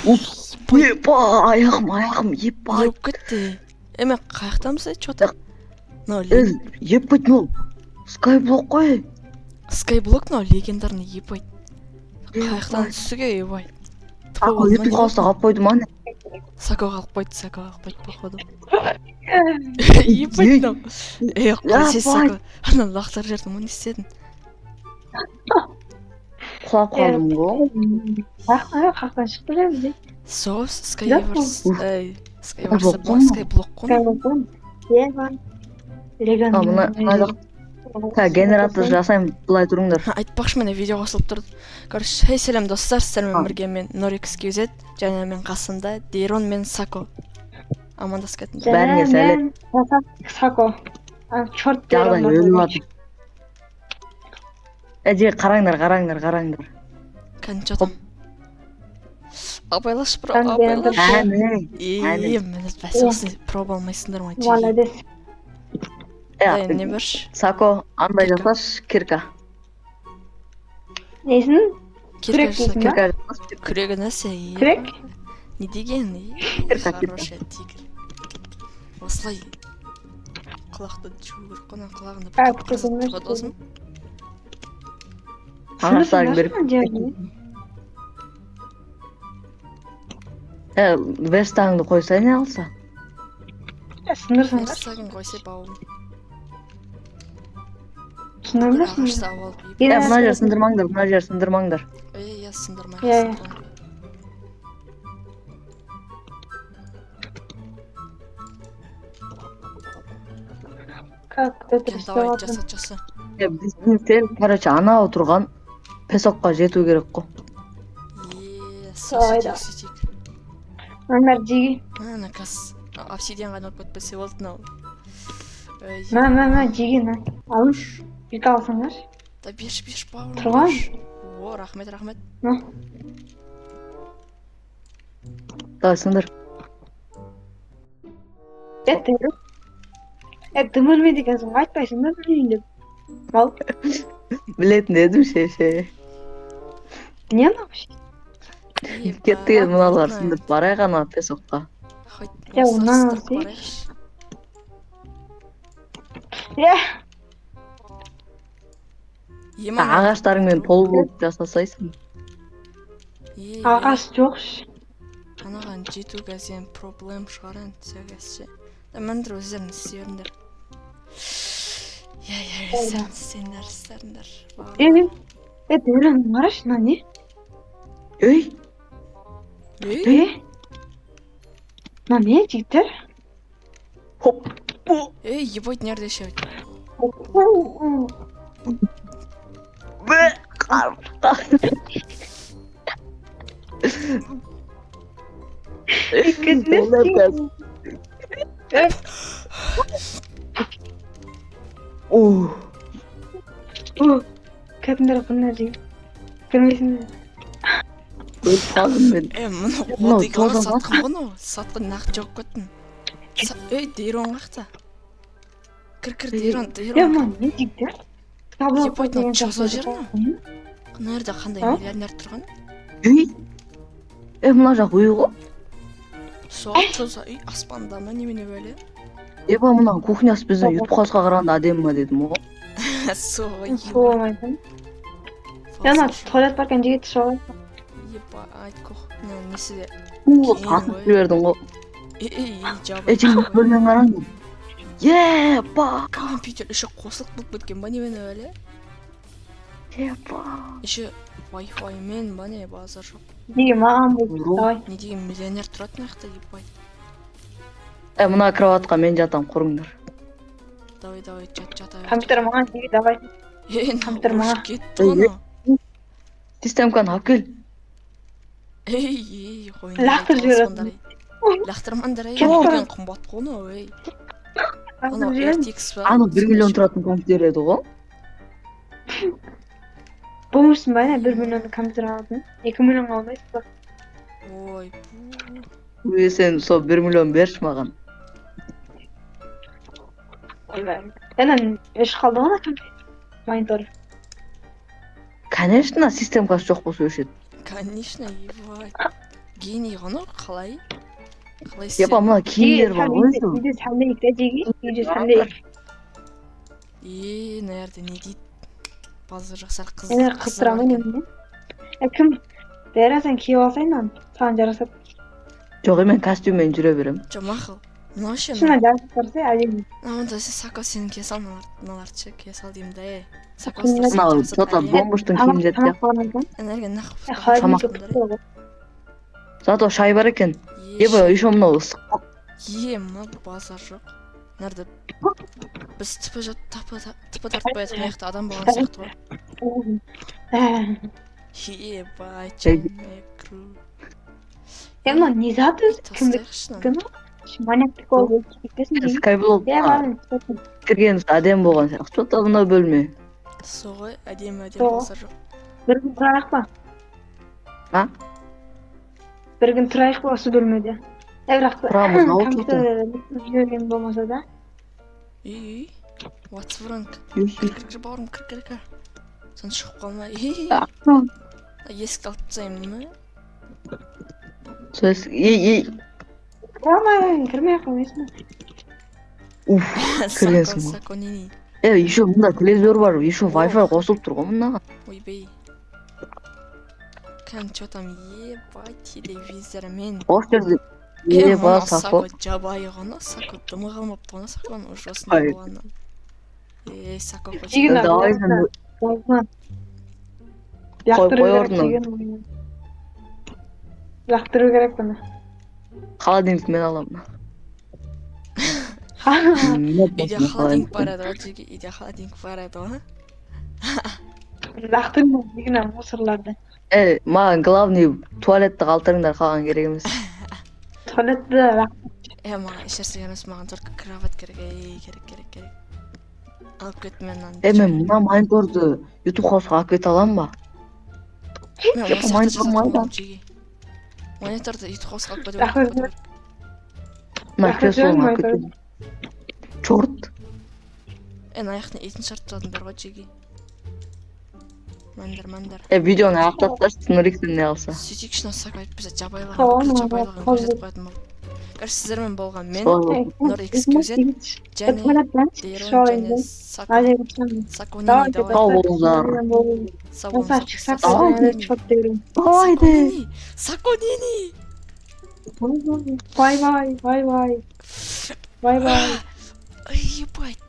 аяғым Не ебать. болып кетті? Эме қаяқтамыз че-то? Ебать, ну скайблок қой. Скайблок, легендарный, ебать. Қаяқтан түсіге, ебать. Сако ютуб қалыста қалып қойды ма? Сако қалып қойды, походу. Ебать, қойсай Сако. Анан лақтар жердің, не істедің? Құлап қалдым ғой. Қаяқтан шықты жерде. Соғыс, Skywars, Skyblock қой. Генератор жасаймын, былай тұрыңдар. Айтпақшы, міне видео қосылып тұрды. Короче, хей, сәлем достар, сіздермен бірге мен NorXQZ, және мен қасымда Дейрон мен Сако. Амандасып кетіңдер. Бәріңе сәлем. Сако. Чорт Жағдай өліп жатыр. Қараңдар. Кән, чотам. Абайлаш, абайлаш. Мені бәсіқсін проб алмайсыңдар ма? Молодец. Не берші? Сако, андай жасаш, кирка. Несін? Күрек дейсің ба? Күрегі нәрсе? Күрек? Не деген? Хорошая тигр. Осылай құлақты жүгір қонан құлағында бір қызып тұрға досым. Ағаштарын беріп. Верстағыңды қойсай не алса? Сындырсыңдар. Верстағын қойсай бауым. Сындырмайсың? Мына жер сындырмаңдар. Сындырмай. Как это Давай, жаса. Біздің, короче, ана отырған песокқа жету керек қой. Сөйтейік. Мамар жиги. Ана кас. Обсидианға айналып кетпесе болды мынау. Жиги, алыш. Екі алсаңдар. Да беш бауырым. Тұрған? О, рахмет. Давай, сындыр. Дымырмейді екенсің, айтпайсың да білейін деп. Ал. Білетін едім ше. Не вообще? Кеттіген мұналар сындырып барай ғана песокқа. Онан алсайшы. Ағаштарыңмен толы болып жасасайсың. Ағаш жоқшы. Анаған жету газен проблем шығаран сөйлесші. Мәндір өздерін істеріндер. Істеріндер. Өлің қараш, не? Өй? Не, жігіттер? Ебать, нерде шеу. Кәдімдер құнна жең. Көрмейсің бе? Өліп қалдым мен. Мұны одиғаны сатқын ғыны? Сатқын нақ жоқ көттін. Дейрон қақта. Кір, Дейрон. Не жігдер? Ебать, часа жерін? Қынарда қандай миллионер тұрған? Мына жақ үй ғой? Часа үй аспанда ма немене бөлі? Мұна кухнясы біздің ютуб қалысқа қарағанда әдемі ма дедім ғой? Соғамайдың. Яна, туалет баркен жегетті шоғай. Ебать, кухня несі де. Қатып бердің ғой. Жеңіз бөлмен қараңды. Компьютер үші қосылық болып кеткен ба немен өлі? Үші Wi-Fi мен ба не базар жоқ. Неге маған бұл? Не деген миллионер тұратын аяқта ебать. Мұна кроватқа мен жатам, құрыңдар. Давай, жата. Компьютер маған неге давай. Компьютер маған. Кетті ғана. Системканы ап кел. Лақтыр жіберетін. Лақтырмандар деген қымбат қоны, өй. Ана RTX ба? Аны 1 миллион тұратын компьютер еді ғой? Болмышсың ба, 1 миллионды компьютер алдың? 2 миллион алмайсың ба? Ой, сен сол 1 миллион берші маған. Әнен өш қалды ғана монитор. Конечно, системкасы жоқ болса өшеді. Конечно, ебать. Гений ғана қалай? Қалай Япа мына киімдер бар ғой өзі. Үйде салмайық та жеге. Үйде салмайық. Наерде не дейді? Базар жақсар қыз. Мен қыстырамын енді. Кім? Дайра сен киіп алсайын оны. Саған жарасады. Жоқ мен костюммен жүре берем. Жо мақұл. Мынау ше. Шына жарасып тұрса әдемі. Онда Сако сен кие сал, мыналарды ше кие сал деймін да. Сако Мынау тота бомбуштың киім жетті. Тамақ болған екен. Энерген нахуй. Холодильник. Зато шай бар екен. Ебі еще мынау ысық. Мына базар жоқ. Нәрді біз тіпі тартпай жатқан аяқта адам болған сияқты ғой. Ебай, чайная кру. Мына не зат өзі? Кім? Маньяктық ол кетпесін дейін. Скайблок кірген әдем болған сияқты. Тота мынау бөлме. Соғай әдемі базар жоқ. Bir gün тұрайық па? Ha? Bir gün тұрайық па осы бөлмеде? Бірақ Тұрамыз, ау компьютер жіберген болмаса да. Үй, what's wrong? Кір бауырым, кір. Сон шығып қалма. Есікті алып тастаймын ма? Сөз, Кірмей қоймайсың. Уф, кіргенсің ғой. Сако нені? Еще мында телевизор бар, еще Wi-Fi қосылып тұр ғой мына. Ойбей. Кән, чё там, ебай, телевизор мен. Ош жерде. Мына Сако. Сако жабайы ғана, Сако дымы қалмапты ғана Саконың уже осындай болғаннан. Сако қойшы. Давай сен Яқтыру керек орнына. деген. Яқтыру керек бұны. холодильник мен аламын. Үйде холодильник бар еді ғой, жерге үйде холодильник бар еді ғой. Яқтыру деген мусорларды. Маған главный туалетті қалтырыңдар қалған керек емес. Туалетті Маған ешерсе емес, маған только кровать керек, керек. Алып кет мен аны. Мен мына мониторды YouTube хаусқа алып кете аламын ба? Мен оны сияқты жатқым жеге. Мониторды YouTube хаусқа алып кете беріп. Мына креслоны алып кетемін. Чорт. Аяқтың етін шарттадыңдар ғой жеге. Мандар. Видеоны аяқтатпашы, Нұриксен не алса. Сөйтейік шына Сако айтпаса жабайлығын көрсетіп қоятын бол. Короче, сіздермен болған мен, Нұр XQZ, және Дейрон, және Сако нені давай. Сау болыңыздар. Сау болыңыздар. Давайды. Сако нені? Бай-бай. Ай, ебать.